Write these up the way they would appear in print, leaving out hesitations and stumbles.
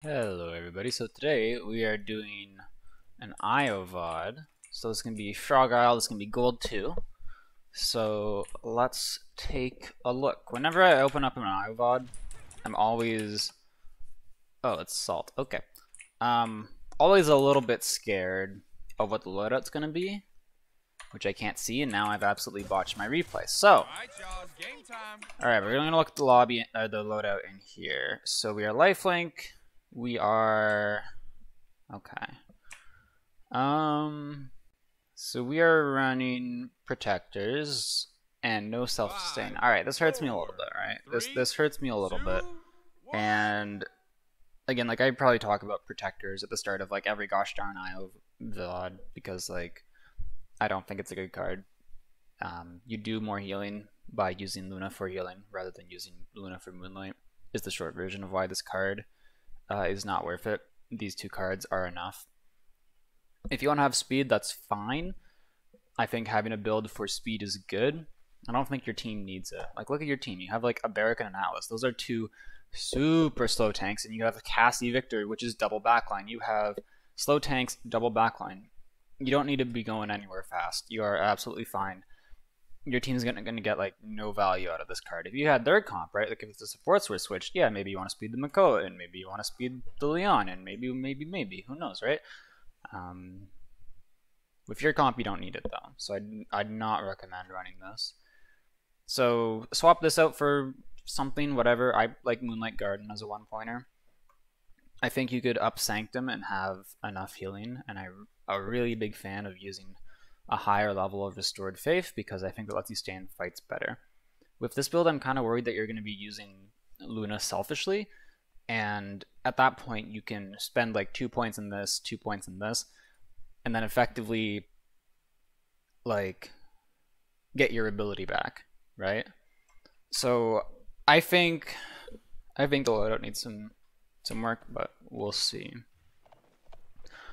Hello everybody, so today we are doing an IO VOD. So it's going to be Frog Isle, it's going to be Gold 2. So let's take a look. Whenever I open up an IO VOD, I'm always... Oh, it's Salt, okay. Always a little bit scared of what the loadout's going to be, which I can't see, and now I've absolutely botched my replay. So, alright, we're going to look at the lobby, the loadout in here. So we are lifelink. We are okay. So we are running protectors and no self-sustain. All right, this hurts me a little bit, right? This hurts me a little bit. And again, like I probably talk about protectors at the start of like every gosh darn IO VOD because like I don't think it's a good card. You do more healing by using Luna for healing rather than using Luna for Moonlight. Is the short version of why this card is not worth it. These two cards are enough. If you want to have speed, that's fine. I think having a build for speed is good. I don't think your team needs it. Like, look at your team. You have like a Barrack and an Atlas. Those are two super slow tanks, and you have a Cassie Victor, which is double backline. You have slow tanks, double backline. You don't need to be going anywhere fast. You are absolutely fine. Your team's gonna get like no value out of this card. If you had third comp, right? Like if the supports were switched, yeah, maybe you want to speed the Makoa, and maybe you want to speed the Leon, and maybe, who knows, right? With your comp, you don't need it though, so I'd not recommend running this. So swap this out for something, whatever. I like Moonlight Garden as a one-pointer. I think you could up Sanctum and have enough healing, and I'm a really big fan of using a higher level of Restored Faith because I think that lets you stay in fights better. With this build, I'm kind of worried that you're going to be using Luna selfishly, and at that point you can spend like 2 points in this, 2 points in this, and then effectively like get your ability back, right? So I think the loadout needs some work, but we'll see.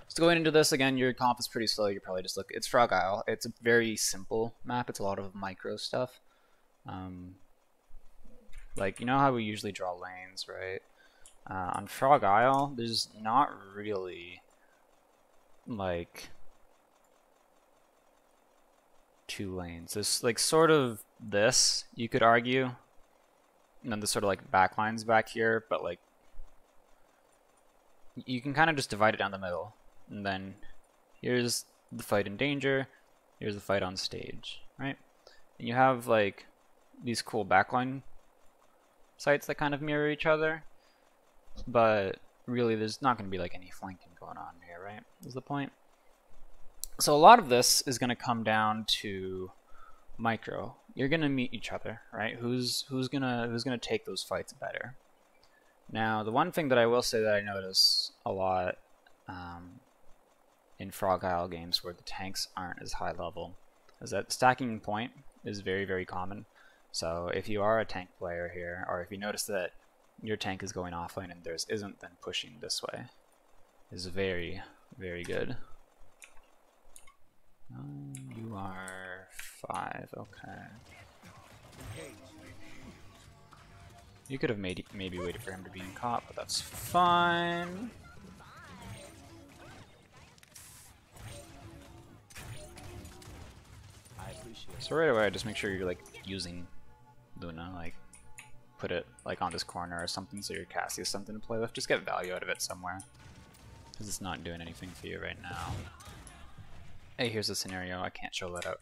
So going into this, again, your comp is pretty slow. You probably just look... It's Frog Isle. It's a very simple map. It's a lot of micro stuff. Like, you know how we usually draw lanes, right? On Frog Isle, there's not really, like, 2 lanes. There's, like, sort of this, you could argue. And then there's sort of, like, backlines back here, but, like, you can kind of just divide it down the middle. And then here's the fight in danger, here's the fight on stage, right? And you have like these cool backline sites that kind of mirror each other, but really there's not going to be like any flanking going on here, right? Is the point. So a lot of this is going to come down to micro. You're going to meet each other, right? Who's gonna take those fights better? Now, the one thing that I will say that I notice a lot in Frog Isle games where the tanks aren't as high level is that stacking point is very, very common. So if you are a tank player here, or if you notice that your tank is going offlane and theirs isn't, then pushing this way is very, very good. You are 5, okay. You could have maybe waited for him to be in cop, but that's fine. So right away, just make sure you're like using Luna, like put it like on this corner or something so your Cassie has something to play with. Just get value out of it somewhere, because it's not doing anything for you right now. Hey, here's a scenario. I can't show that out.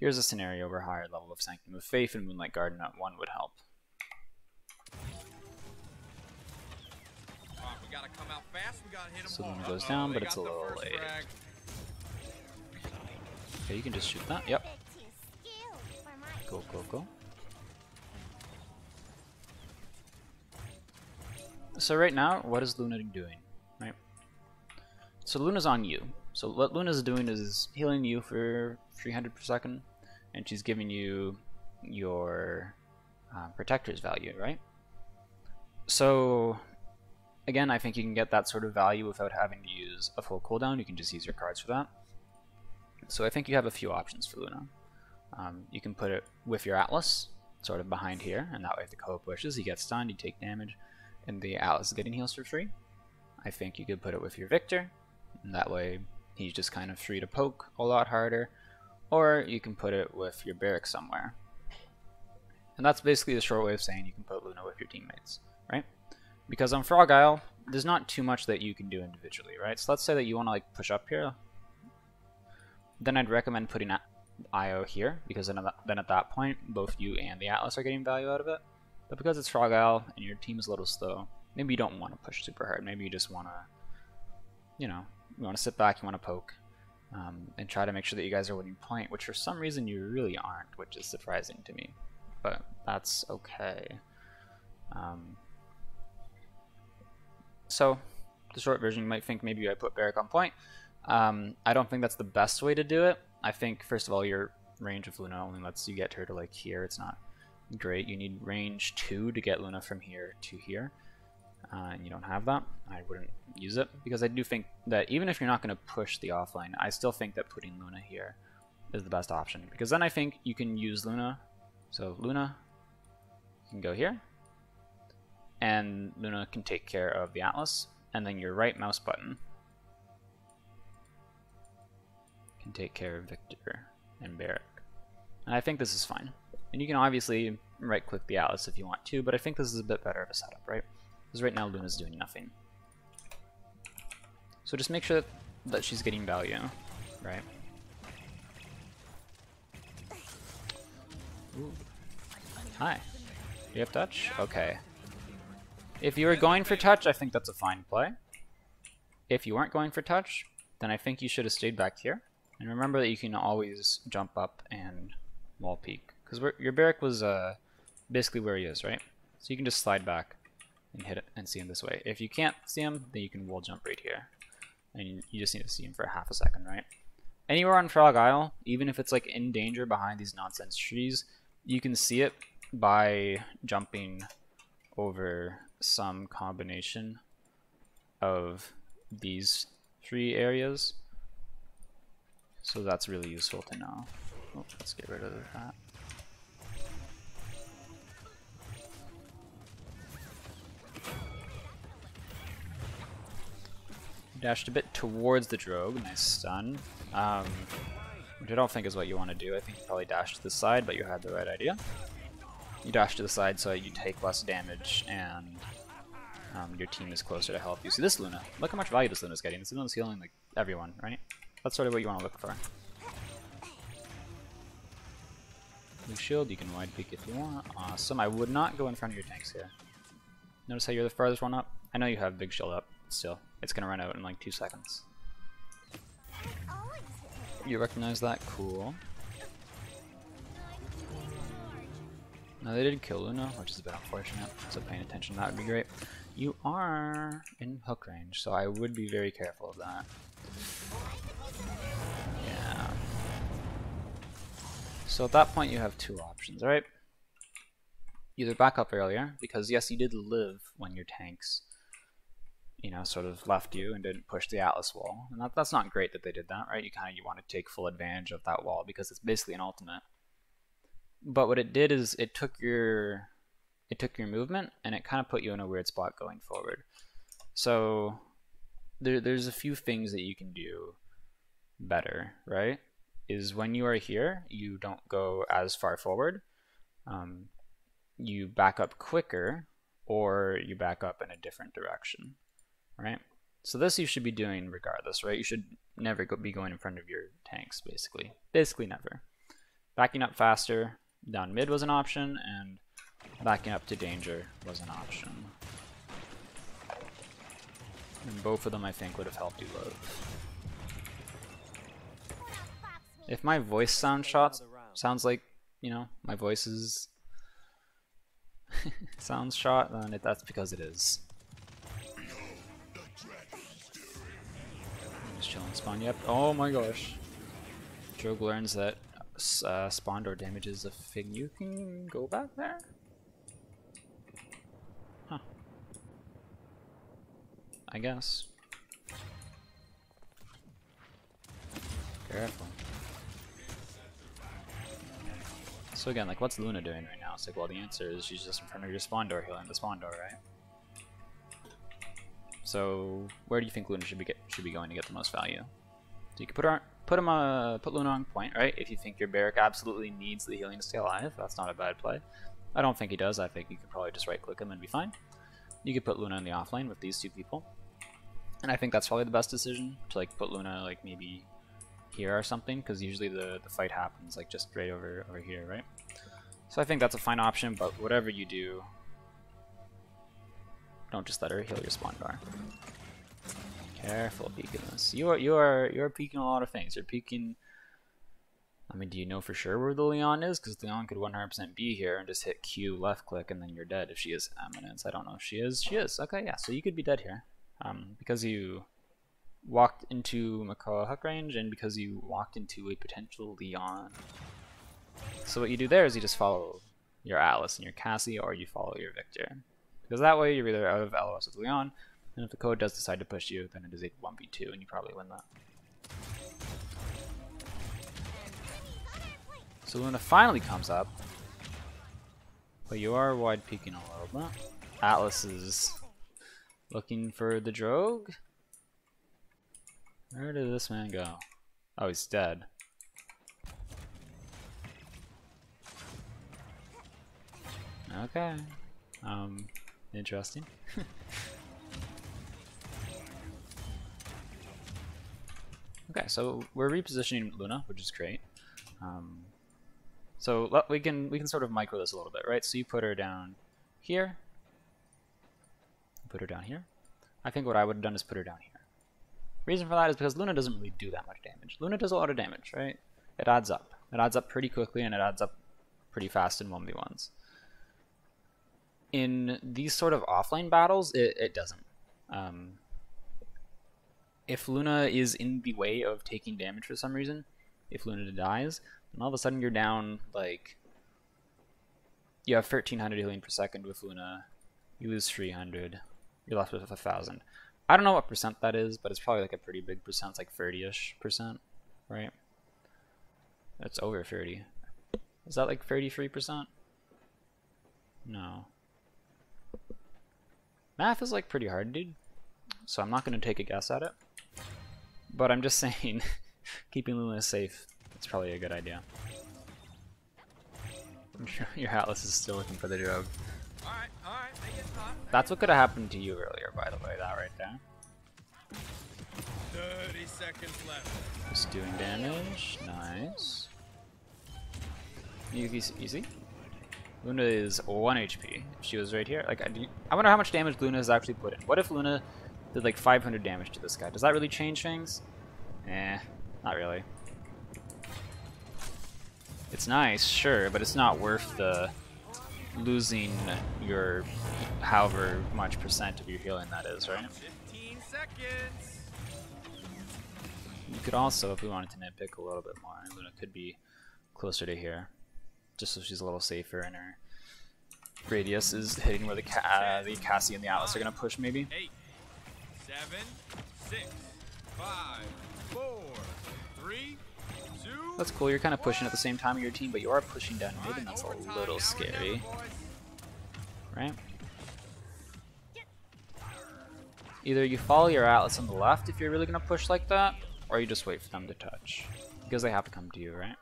Here's a scenario where higher level of Sanctum of Faith and Moonlight Garden at 1 would help. So Luna goes down, but it's a little late. Okay, you can just shoot that. Yep. Go, go, go. So right now, what is Luna doing? Right. So Luna's on you. So what Luna's doing is healing you for 300 per second, and she's giving you your protector's value, right? So again, I think you can get that sort of value without having to use a full cooldown. You can just use your cards for that. So I think you have a few options for Luna. You can put it with your Atlas, sort of behind here, and that way if the Koa pushes, he gets stunned, you take damage, and the Atlas is getting heals for free. I think you could put it with your Victor, and that way he's just kind of free to poke a lot harder, or you can put it with your Barrack somewhere. And that's basically the short way of saying you can put Luna with your teammates, right? Because on Frog Isle, there's not too much that you can do individually, right? So let's say that you want to like push up here, then I'd recommend putting Io here, because then at that point, both you and the Atlas are getting value out of it. But because it's Frog Isle and your team is a little slow, maybe you don't want to push super hard. Maybe you just want to, you know, you want to sit back, you want to poke, and try to make sure that you guys are winning point, which for some reason you really aren't, which is surprising to me. But that's okay. So, the short version, you might think maybe I put Barrack on point. I don't think that's the best way to do it. I think, first of all, your range of Luna only lets you get her to like here. It's not great. You need range 2 to get Luna from here to here. And you don't have that. I wouldn't use it, because I do think that even if you're not going to push the offlane, I still think that putting Luna here is the best option. Because then I think you can use Luna. So Luna can go here, and Luna can take care of the Atlas, and then your right mouse button can take care of Victor and Barrack. And I think this is fine. And you can obviously right click the Atlas if you want to, but I think this is a bit better of a setup, right? Because right now Luna's doing nothing. So just make sure that she's getting value, right? Ooh. Hi. You have touch? Okay. If you were going for touch, I think that's a fine play. If you weren't going for touch, then I think you should have stayed back here. And remember that you can always jump up and wall peek. Because your Barrack was basically where he is, right? So you can just slide back and hit it and see him this way. If you can't see him, then you can wall jump right here. And you just need to see him for half a second, right? Anywhere on Frog Isle, even if it's like in danger behind these nonsense trees, you can see it by jumping over some combination of these 3 areas. So that's really useful to know. Oh, let's get rid of that. Dashed a bit towards the Drogue, nice stun. Which I don't think is what you want to do. I think you probably dashed to the side, but you had the right idea. You dash to the side so you take less damage, and your team is closer to help you. See this Luna? Look how much value this Luna's getting. This Luna's healing like everyone, right? That's sort of what you want to look for. Blue shield, you can wide peek if you want. Awesome. I would not go in front of your tanks here. Notice how you're the farthest one up? I know you have big shield up, still. It's gonna run out in like 2 seconds. You recognize that? Cool. No, they did kill Luna, which is a bit unfortunate, so paying attention to that would be great. You are in hook range, so I would be very careful of that. Yeah. So at that point you have 2 options, right? Either back up earlier, because yes, you did live when your tanks, you know, sort of left you and didn't push the Atlas wall. And that's not great that they did that, right? You want to take full advantage of that wall because it's basically an ultimate. But what it did is it took your movement and it kind of put you in a weird spot going forward. So there's a few things that you can do better, right? Is when you are here, you don't go as far forward. You back up quicker, or you back up in a different direction, right? So this you should be doing regardless, right? You should never be going in front of your tanks, basically. Basically never. Backing up faster down mid was an option, and backing up to danger was an option. And both of them I think would have helped you load. If my voice sounds like, you know, my voice is sounds shot, then that's because it is. Just chilling spawn, yep. Oh my gosh. Drogue learns that spawn door damages a thing. You can go back there? Huh. I guess. Careful. So again, like, what's Luna doing right now? It's like, well, the answer is she's just in front of your spawn door healing the spawn door, right? So where do you think Luna should be going to get the most value? So you can put Luna on point, right? If you think your Barrack absolutely needs the healing to stay alive, that's not a bad play. I don't think he does. I think you could probably just right-click him and be fine. You could put Luna in the offlane with these two people, and I think that's probably the best decision to like put Luna like maybe here or something, because usually the fight happens like just right over here, right? So I think that's a fine option, but whatever you do, don't just let her heal your spawn bar. Careful peeking this. You're peeking a lot of things. You're peeking. I mean, do you know for sure where the Leon is? Because Leon could 100% be here and just hit Q left click and then you're dead if she is Eminence. I don't know if she is. She is. Okay, yeah. So you could be dead here, because you walked into Makoa hook range and because you walked into a potential Leon. So what you do there is you just follow your Atlas and your Cassie, or you follow your Victor. Because that way you're either out of LOS with Leon, and if the code does decide to push you, then it is a 1v2 and you probably win that. So Luna finally comes up, but you are wide peeking a little bit. Atlas is looking for the Drogue. Where did this man go? Oh, he's dead. Okay. Interesting. Okay, so we're repositioning Luna, which is great. So we can sort of micro this a little bit, right? So you put her down here. Put her down here. I think what I would have done is put her down here. Reason for that is because Luna doesn't really do that much damage. Luna does a lot of damage, right? It adds up. It adds up pretty quickly, and it adds up pretty fast in 1v1s. In these sort of offlane battles, it doesn't. If Luna is in the way of taking damage for some reason, if Luna dies, then all of a sudden you're down, like, you have 1300 healing per second with Luna, you lose 300, you're left with 1000. I don't know what percent that is, but it's probably like a pretty big percent. It's like 30-ish%, right? That's over 30. Is that like 33%? No. Math is like pretty hard, dude. So I'm not going to take a guess at it. But I'm just saying, keeping Luna safe, it's probably a good idea. I'm sure your Atlas is still looking for the Drogue. Alright, that's what could have happened to you earlier, by the way, that right there. 30 seconds left. Just doing damage. Nice. Easy. Luna is 1 HP. She was right here. Like, I wonder how much damage Luna has actually put in. What if Luna did like 500 damage to this guy? Does that really change things? Eh, not really. It's nice, sure, but it's not worth the losing your however much percent of your healing that is, right? 15 seconds. You could also, if we wanted to nitpick a little bit more, Luna could be closer to here, just so she's a little safer and her radius is hitting where the Cassie and the Atlas are gonna push, maybe. 8, 7, 6, 5, 4, 3, 2. That's cool. You're kind of pushing at the same time of your team, but you are pushing down mid, and that's a little scary, right? Either you follow your Atlas on the left if you're really gonna push like that, or you just wait for them to touch, because they have to come to you, right?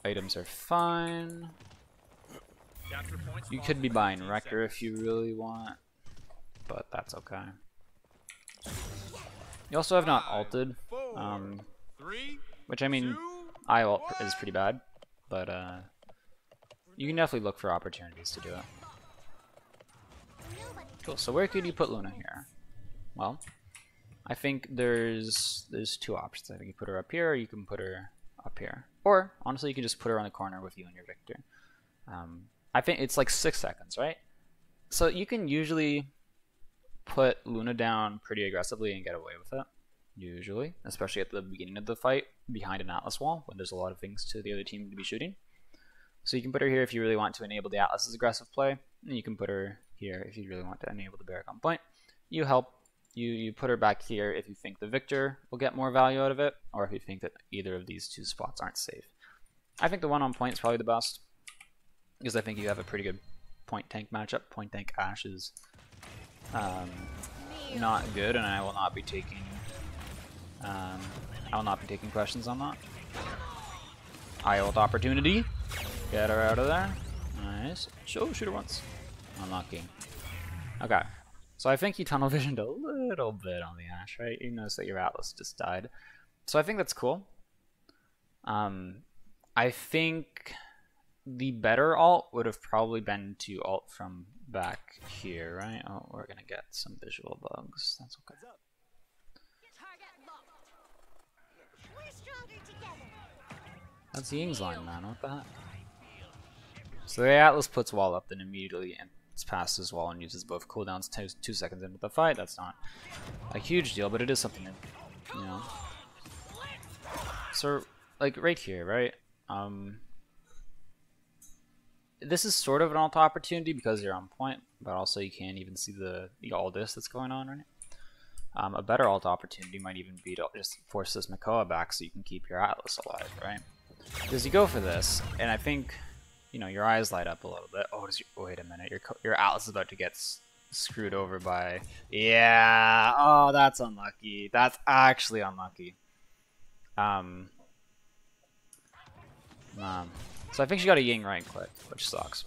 Items are fine. You could be buying Wrecker if you really want, but that's okay. You also have not ulted, which I mean, I ult is pretty bad, but you can definitely look for opportunities to do it. Cool. So where could you put Luna here? Well, I think there's two options. I think you put her up here, or you can put her up here. Or, honestly, you can just put her on the corner with you and your Victor. I think it's like 6 seconds, right? So you can usually put Luna down pretty aggressively and get away with it. Usually. Especially at the beginning of the fight, behind an Atlas wall, when there's a lot of things to the other team to be shooting. So you can put her here if you really want to enable the Atlas's aggressive play. And you can put her here if you really want to enable the Barrack on point. You put her back here if you think the Victor will get more value out of it, or if you think that either of these two spots aren't safe. I think the one on point is probably the best, because I think you have a pretty good point tank matchup. Point tank Ashe is not good, and I will not be taking questions on that. I ult opportunity. Get her out of there. Nice. Shoot her once. Unlucky. Okay. So I think you tunnel visioned a little bit on the Ashe, right? You notice that your Atlas just died. So I think that's cool. I think the better ult would have probably been to ult from back here, right? Oh, we're gonna get some visual bugs. That's okay. That's Ying's line, man. What the heck? So the Atlas puts wall up, then immediately it's past his wall and uses both cooldowns 2 seconds into the fight. That's not a huge deal, but it is something, you know. So, like, right here, right? This is sort of an ult opportunity because you're on point, but also you can't even see the all this that's going on, right? A better ult opportunity might even be to just force this Makoa back so you can keep your Atlas alive, right? Because you go for this, and I think, you know, your eyes light up a little bit. Oh, wait a minute, your Atlas is about to get screwed over by... Yeah, oh, that's unlucky. That's actually unlucky. So I think she got a Ying right click, which sucks.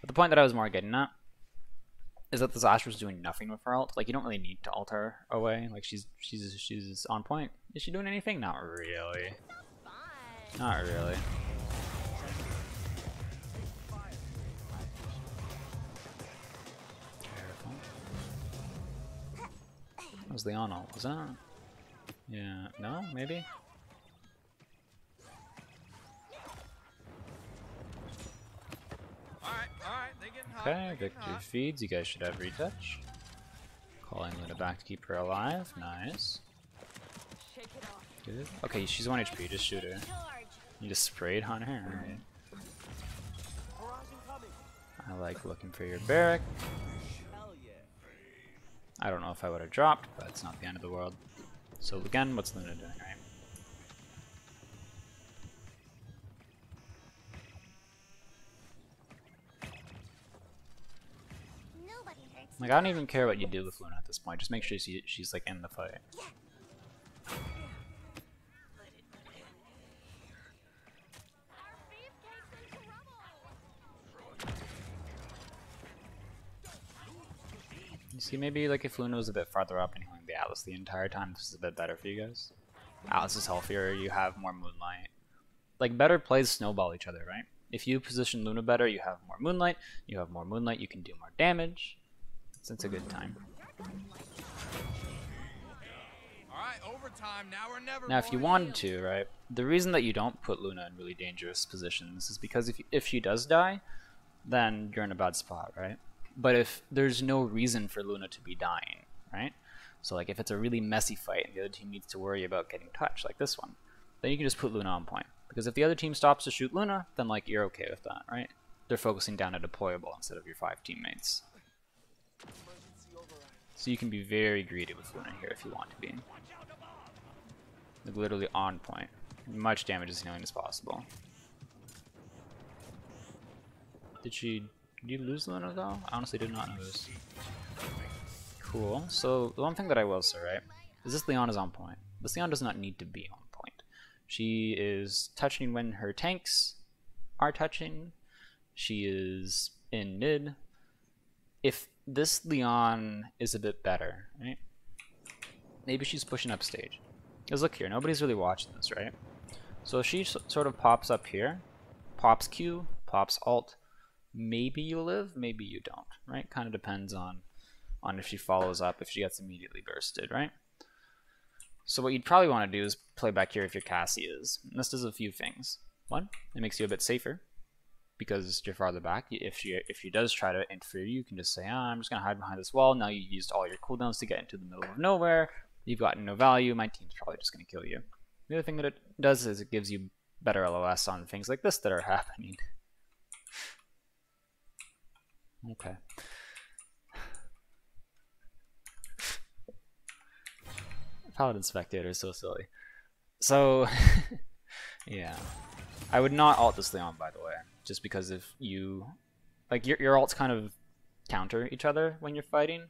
But the point that I was more getting at is that this Ashe was doing nothing with her ult. Like, you don't really need to ult her away. Like, she's on point. Is she doing anything? Not really. Not really. Careful. That was the on ult, was that? Yeah. No? Maybe? Okay, victory feeds. You guys should have retouch. Calling Luna back to keep her alive. Nice. Good. Okay, she's 1 HP. Just shoot her. You just sprayed on her. Alright. I like looking for your barrack. I don't know if I would have dropped, but it's not the end of the world. So again, what's Luna doing, right? Like, I don't even care what you do with Luna at this point. Just make sure she's like in the fight. You see, maybe like if Luna was a bit farther up and healing the Atlas the entire time, this is a bit better for you guys. Atlas is healthier, you have more Moonlight. Like, better plays snowball each other, right? If you position Luna better, you have more Moonlight. You have more Moonlight, you can do more damage. It's a good time. Now, if you wanted to, right, the reason that you don't put Luna in really dangerous positions is because if she does die, then you're in a bad spot, right? But if there's no reason for Luna to be dying, right? So like if it's a really messy fight and the other team needs to worry about getting touched, like this one, then you can just put Luna on point. Because if the other team stops to shoot Luna, then like you're okay with that, right? They're focusing down a deployable instead of your 5 teammates. So you can be very greedy with Luna here if you want to be. Like literally on point. Much damage as healing as possible. Did you lose Luna though? I honestly did not know this. Cool. So the one thing that I will say, right, is this Leon is on point. This Leon does not need to be on point. She is touching when her tanks are touching. She is in mid. If this Leon is a bit better, right? Maybe she's pushing up stage. Because look here, nobody's really watching this, right? So if she sort of pops up here, pops Q, pops alt, maybe you live, maybe you don't, right? Kind of depends on if she follows up, if she gets immediately bursted, right? So what you'd probably want to do is play back here if your Cassie is. And this does a few things. One, it makes you a bit safer because you're farther back. If she does try to interfere, you can just say, I'm just going to hide behind this wall. Now you used all your cooldowns to get into the middle of nowhere. You've gotten no value. My team's probably just going to kill you. The other thing that it does is it gives you better LOS on things like this that are happening. Okay. Paladin Spectator is so silly. So, yeah. I would not ult this Leon, by the way. Just because if you... Like, your ults kind of counter each other when you're fighting.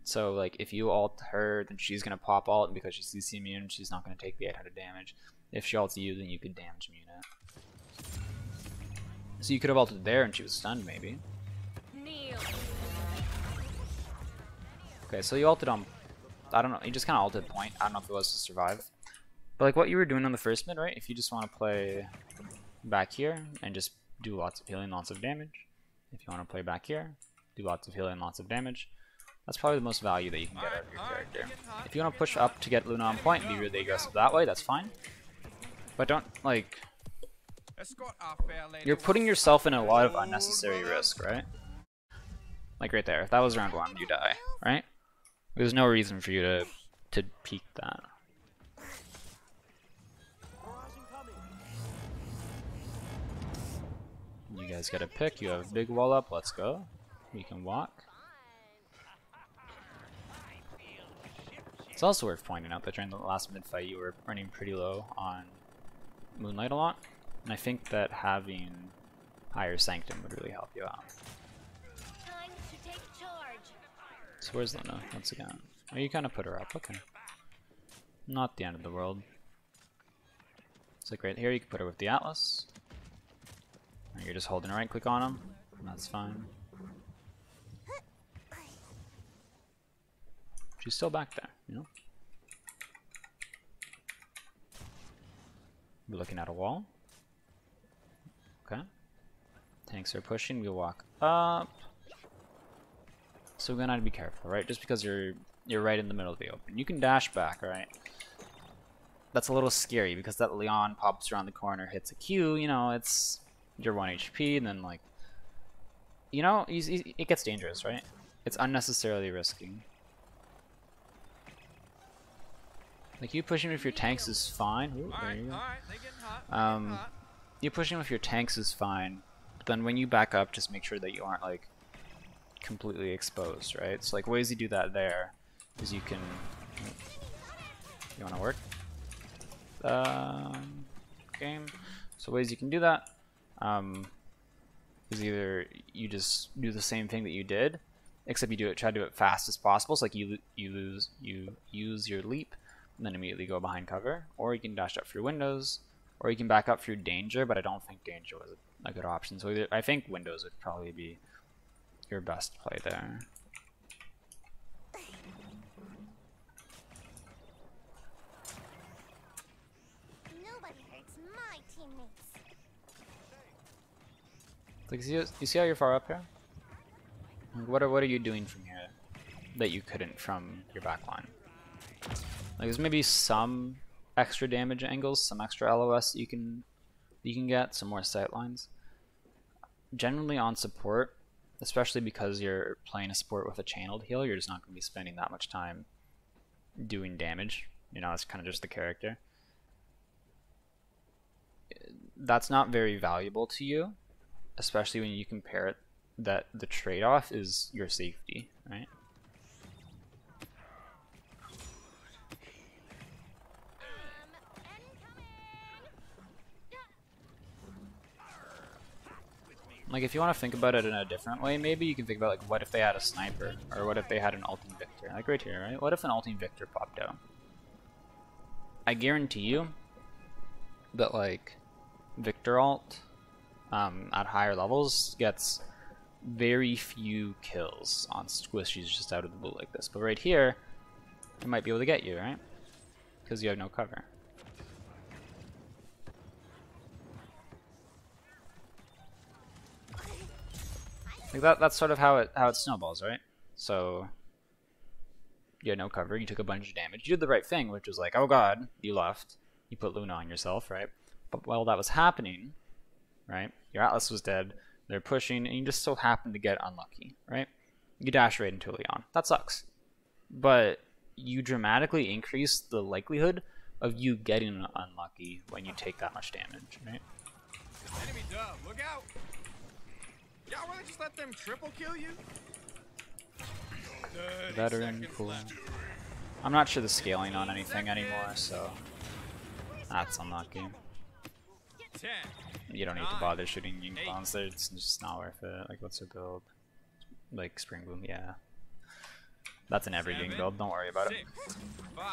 So like if you ult her, then she's gonna pop ult, and because she's CC immune, she's not gonna take the 800 damage. If she ults you, then you could damage immune it. So you could have ulted there and she was stunned maybe. Okay, so you ulted on, I don't know, you just kind of ulted point. I don't know if it was to survive. But like what you were doing on the first mid, right? If you just want to play back here and just do lots of healing, lots of damage. If you want to play back here, do lots of healing, lots of damage. That's probably the most value that you can get out of your character. If you want to push up to get Luna on point and be really aggressive that way, that's fine. But don't, like... You're putting yourself in a lot of unnecessary risk, right? Like right there. If that was round 1, you die, right? There's no reason for you to peek that. You guys get a pick, you have a big wall up, let's go. We can walk. It's also worth pointing out that during the last mid fight you were running pretty low on Moonlight a lot, and I think that having higher Sanctum would really help you out. Time to take charge. So where's Luna once again? Oh, you kind of put her up, okay. Not the end of the world. It's like right here you can put her with the Atlas. And you're just holding a right click on him, and that's fine. She's still back there, you know? We're looking at a wall. Okay. Tanks are pushing, we walk up. So we're gonna have to be careful, right? Just because you're right in the middle of the open. You can dash back, right? That's a little scary because that Leon pops around the corner, hits a Q, you know, it's you're 1 HP, and then like, you know, it gets dangerous, right? It's unnecessarily risky. Like you pushing with your tanks is fine. Ooh, there you go. You pushing with your tanks is fine, but then when you back up, just make sure that you aren't like completely exposed, right? So like ways you do that there is you can. You want to work? Game. So ways you can do that is either you just do the same thing that you did, except you try to do it fast as possible. So like you use your leap and then immediately go behind cover, or you can dash up through windows, or you can back up through danger, but I don't think danger was a good option. So I think windows would probably be your best play there. Nobody hurts my teammates. Like, you see how you're far up here? Like, what are you doing from here that you couldn't from your back line? Like there's maybe some extra damage angles, some extra LOS you can get, some more sight lines. Generally on support, especially because you're playing a support with a channeled heal, you're just not going to be spending that much time doing damage. You know, it's kind of just the character. That's not very valuable to you, especially when you compare it that the trade-off is your safety, right? Like if you want to think about it in a different way, maybe you can think about like what if they had a sniper, or what if they had an ulting Victor, like right here, right? What if an ulting Victor popped out? I guarantee you that like Victor ult at higher levels gets very few kills on squishies just out of the blue like this, but right here it might be able to get you, right? Because you have no cover. Like that's sort of how it snowballs, right? So you had no cover, you took a bunch of damage. You did the right thing, which was like, oh god, you left. You put Luna on yourself, right? But while that was happening, right, your Atlas was dead, they're pushing, and you just so happened to get unlucky, right? You dash right into Leon. That sucks. But you dramatically increase the likelihood of you getting unlucky when you take that much damage, right? Enemy dub, look out! Y'all really just let them triple kill you? Veteran, cool. I'm not sure the scaling on anything anymore, so that's unlucky. 10. You don't need to bother shooting Ying clones there, it's just not worth it. Like, what's your build? Like, Spring Boom, yeah. That's an every game build, don't worry about it. 6, 5,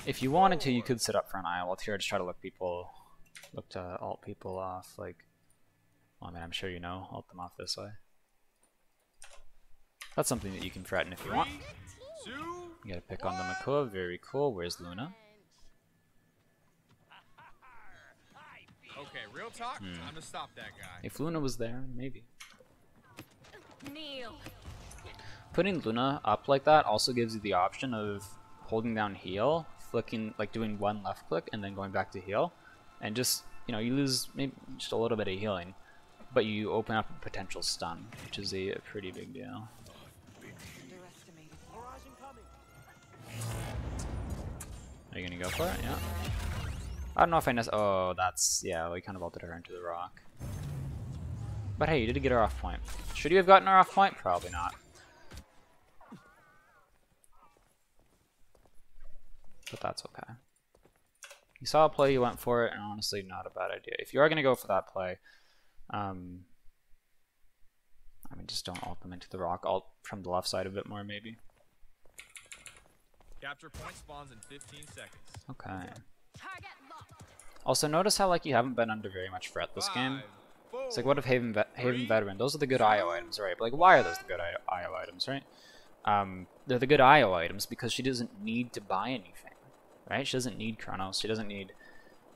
If you wanted to, you could sit up front aisle here, just try to look to alt people off, like, well, I mean, I'm sure you know, alt them off this way. That's something that you can threaten if you want. 2. You gotta pick on the Makua, very cool. Where's Luna? Okay, real talk. Time to stop that guy. If Luna was there, maybe. Kneel. Putting Luna up like that also gives you the option of holding down heal, flicking, like doing one left click and then going back to heal, and just, you know, you lose maybe just a little bit of healing, but you open up a potential stun, which is a pretty big deal. Are you gonna go for it? Yeah. I don't know if I oh, that's, yeah, we kind of ulted her into the rock. But hey, you did get her off point. Should you have gotten her off point? Probably not. But that's okay. You saw a play, you went for it, and honestly, not a bad idea. If you are going to go for that play, I mean, just don't ult them into the rock. Ult from the left side a bit more, maybe. Capture point spawns in 15 seconds. Okay. Target locked. Also, notice how, like, you haven't been under very much threat this game. 5, 4, It's like, what if Haven Veteran? Those are the good IO items, right? But, like, why are those the good IO items, right? They're the good IO items because she doesn't need to buy anything, right? She doesn't need Chronos. She doesn't need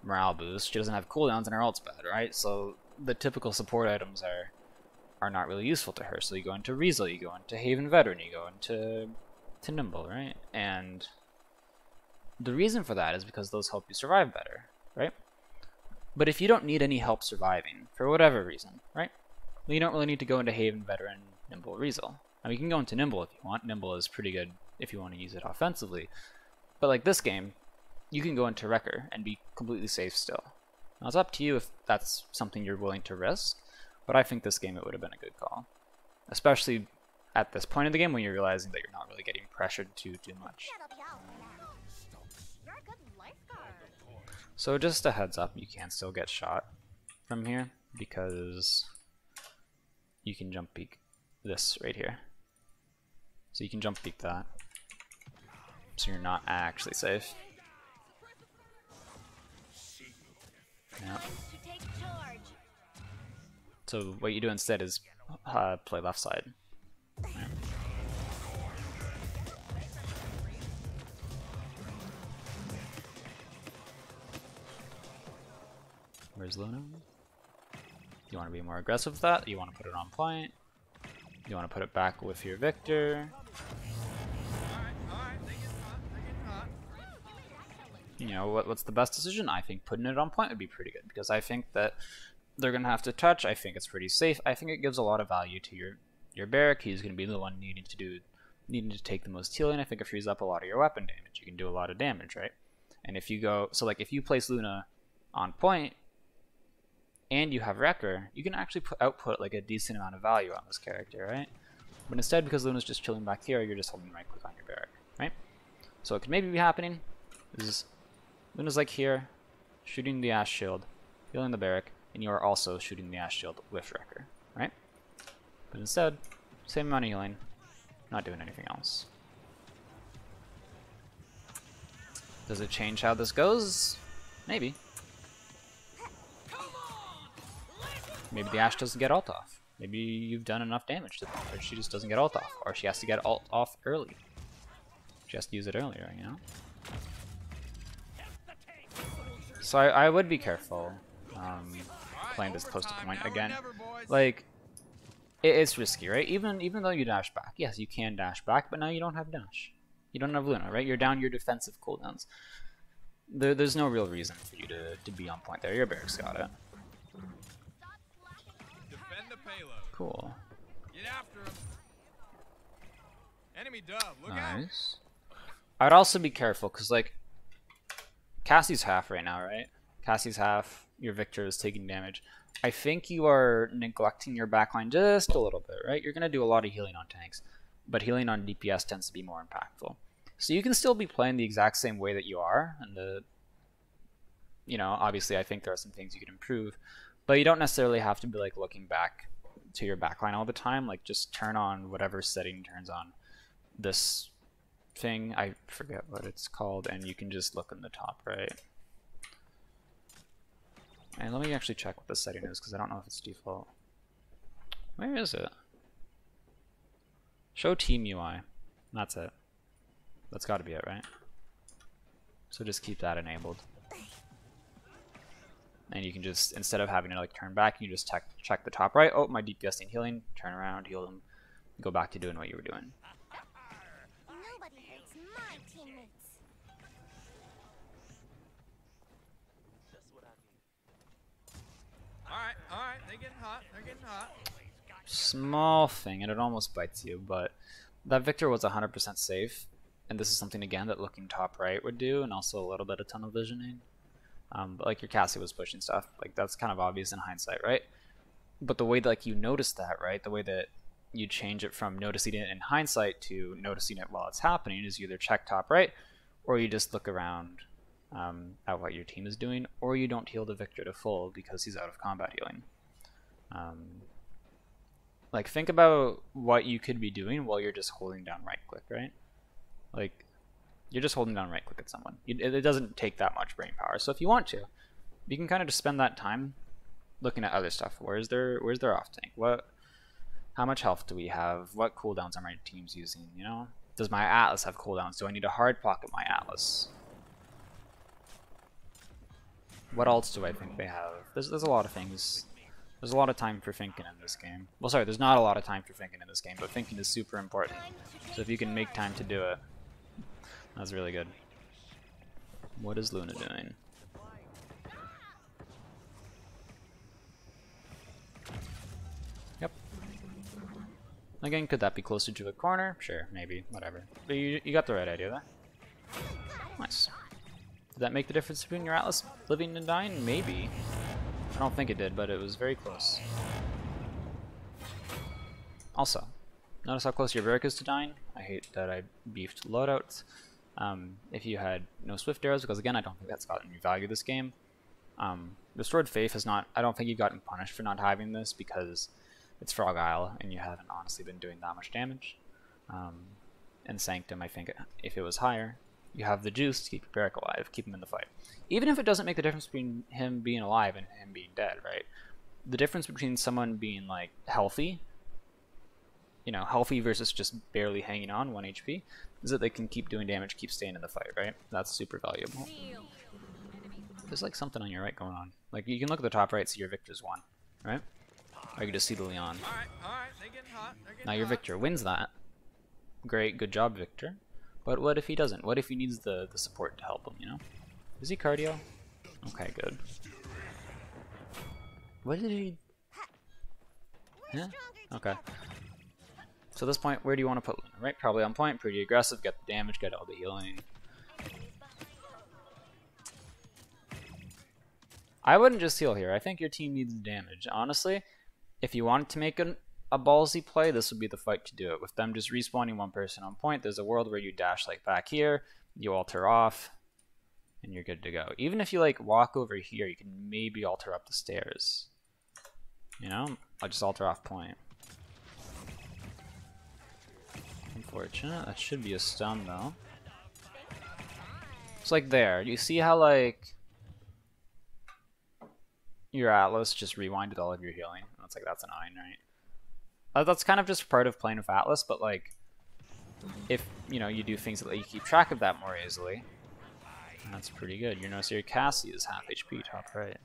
morale boost. She doesn't have cooldowns, and her ult's bad, right? So the typical support items are not really useful to her. So you go into Riesel, you go into Haven Veteran, you go into Nimble, right? And the reason for that is because those help you survive better, right? But if you don't need any help surviving, for whatever reason, right? Well, you don't really need to go into Haven, Veteran, Nimble, Riesel. I mean, you can go into Nimble if you want. Nimble is pretty good if you want to use it offensively. But like this game, you can go into Wrecker and be completely safe still. Now, it's up to you if that's something you're willing to risk, but I think this game it would have been a good call. Especially at this point in the game when you're realizing that you're not really getting pressured too much. That'll be all for now. You're a good lifeguard. So just a heads up, you can still get shot from here because you can jump peek this right here. So you can jump peek that. So you're not actually safe. Yeah. To take charge. So what you do instead is play left side. Yeah. Where's Luna? You want to be more aggressive with that? You want to put it on point? You want to put it back with your Victor? Alright, they get hot, they get hot. You know, what's the best decision? I think putting it on point would be pretty good because I think that they're going to have to touch. I think it's pretty safe. I think it gives a lot of value to your Barrack. He's going to be the one needing to take the most healing. I think it frees up a lot of your weapon damage. You can do a lot of damage, right? And if you go, so like if you place Luna on point and you have Wrecker, you can actually output like a decent amount of value on this character, right? But instead, because Luna's just chilling back here, you're just holding right click on your Barrack, right? So what could maybe be happening is Luna's like here, shooting the Ash Shield, healing the Barrack, and you are also shooting the Ash Shield with Wrecker, right? But instead, same amount of healing, not doing anything else. Does it change how this goes? Maybe. Maybe the Ashe doesn't get ult off. Maybe you've done enough damage to the point where she just doesn't get ult off. Or she has to get ult off early. She has to use it earlier, you know? So I would be careful playing this close to point again. Like, it's risky, right? Even though you dash back. Yes, you can dash back, but now you don't have dash. You don't have Luna, right? You're down your defensive cooldowns. There's no real reason for you to be on point there. Your Barrack's got it. Defend the payload. Cool. Get after him. Enemy dove. Look out. Nice. I'd also be careful, because, like, Cassie's half right now, right? Cassie's half, your Victor is taking damage. I think you are neglecting your backline just a little bit, right? You're going to do a lot of healing on tanks, but healing on DPS tends to be more impactful. So you can still be playing the exact same way that you are, and you know, obviously I think there are some things you can improve, but you don't necessarily have to be like looking back to your backline all the time. Like just turn on whatever setting turns on this thing. I forget what it's called, and you can just look in the top right. And let me actually check what the setting is, because I don't know if it's default. Where is it? Show team UI. That's it. That's got to be it, right? So just keep that enabled. And you can just, instead of having to like turn back, you just check the top right. Oh, my DPS ain't healing. Turn around, heal them. Go back to doing what you were doing. Nobody hurts my teammates. Alright, they're getting hot, Small thing, and it almost bites you, but that Victor was 100% safe. And this is something, again, that looking top right would do, and also a little bit of tunnel visioning. But like your Cassie was pushing stuff, like that's kind of obvious in hindsight, right? But the way that like you notice that, right, the way that you change it from noticing it in hindsight to noticing it while it's happening is you either check top right, or you just look around at what your team is doing, or you don't heal the Victor to full because he's out of combat healing. Like think about what you could be doing while you're just holding down right click, right? Like you're just holding down right click at someone. It doesn't take that much brain power. So if you want to, you can kind of just spend that time looking at other stuff. Where's their off tank? How much health do we have? What cooldowns are my teams using? You know, does my Atlas have cooldowns? Do I need to hard pocket my Atlas? What else do I think they have? There's a lot of things. There's a lot of time for thinking in this game. Well, sorry, there's not a lot of time for thinking in this game, but thinking is super important. So if you can make time to do it, that's really good. What is Luna doing? Yep. Again, could that be closer to a corner? Sure, maybe, whatever. But you got the right idea there. Nice. Did that make the difference between your Atlas living and dying? Maybe. I don't think it did, but it was very close. Also, notice how close your Varric is to dying? I hate that I beefed loadouts. If you had no Swift Arrows, because again, I don't think that's gotten you value this game. Restored Faith has not, I don't think you've gotten punished for not having this because it's Frog Isle and you haven't honestly been doing that much damage. And Sanctum, I think if it was higher, you have the juice to keep your Varric alive, keep him in the fight. Even if it doesn't make the difference between him being alive and him being dead, right? The difference between someone being like healthy, you know, healthy versus just barely hanging on 1 HP, is that they can keep doing damage, keep staying in the fight, right? That's super valuable. There's like something on your right going on. Like you can look at the top right, see your Victor's won, right? Or you can just see the Leon. Alright, they're getting hot. Now your Victor wins that. Great, good job, Victor. But what if he doesn't? What if he needs the support to help him, you know? Is he cardio? Okay, good. What did he... Yeah? Okay. So at this point, where do you want to put Luna, right? Probably on point, pretty aggressive, get the damage, get all the healing. I wouldn't just heal here. I think your team needs damage. Honestly, if you wanted to make a ballsy play, this would be the fight to do it. With them just respawning one person on point, there's a world where you dash like back here, you alter off, and you're good to go. Even if you like walk over here, you can maybe alter up the stairs. You know? I'll just alter off point. Unfortunate. That should be a stun though. It's like there. You see how like your Atlas just rewinded all of your healing? That's like, that's annoying, right? That's kind of just part of playing with Atlas, but like if you know you do things that let you keep track of that more easily, that's pretty good. You notice your Cassie is half HP top right.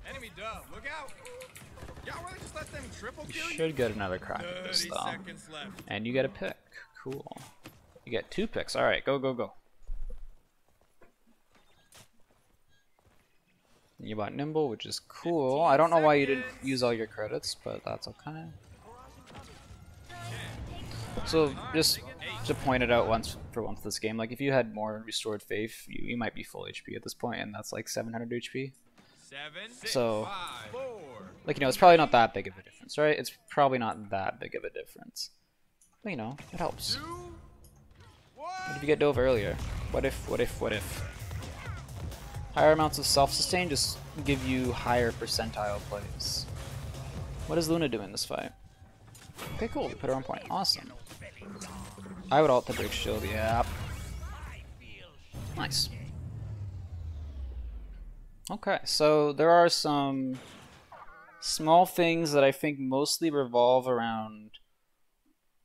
Enemy dub, look out! Y'all wanna just let them triple You kill you? should get another crack at this 30 though. seconds left. And you get a pick. Cool. You get 2 picks. Alright, go, go, go. You bought Nimble, which is cool. I don't know why you didn't use all your credits, but that's okay. So, just to point it out once this game, like if you had more Restored Faith, you might be full HP at this point, and that's like 700 HP. 7, 6, So, 5, 4. like, you know, it's probably not that big of a difference, right? It's probably not that big of a difference. But, you know, it helps. 2, 1. What if you get dove earlier? What if, what if, what if? Higher amounts of self-sustain just give you higher percentile plays. What is Luna doing this fight? Okay, cool. We put her on point. Awesome. I would ult the break shield. Yeah. Nice. Okay, so there are some small things that I think mostly revolve around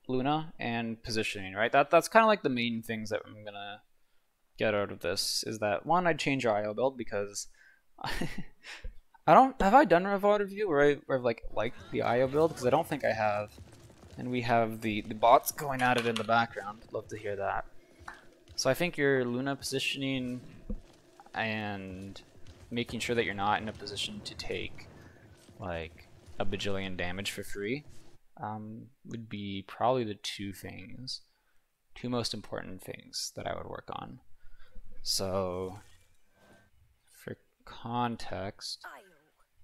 Luna and positioning, right? That's kind of like the main things that I'm gonna get out of this. Is that one, I'd change your IO build because I don't have I done a VOD review where I've like liked the IO build, because I don't think I have. And we have the bots going at it in the background. Love to hear that. So I think your Luna positioning and making sure that you're not in a position to take like a bajillion damage for free would be probably the two most important things that I would work on. So for context,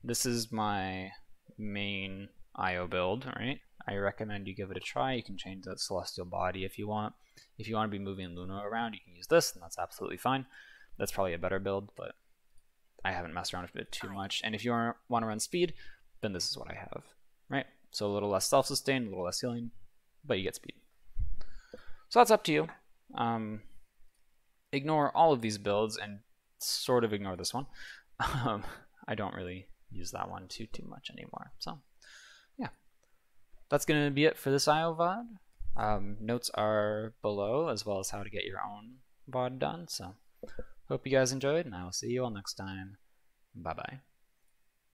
this is my main IO build, right? I recommend you give it a try. You can change that Celestial Body if you want. If you want to be moving Luna around, you can use this, and that's absolutely fine. That's probably a better build, but I haven't messed around with it too much. And if you want to run speed, then this is what I have, right? So a little less self-sustain, a little less healing, but you get speed. So that's up to you. Ignore all of these builds and sort of ignore this one. I don't really use that one too much anymore. So yeah, that's going to be it for this IO VOD. Notes are below, as well as how to get your own VOD done. So hope you guys enjoyed, and I will see you all next time. Bye bye.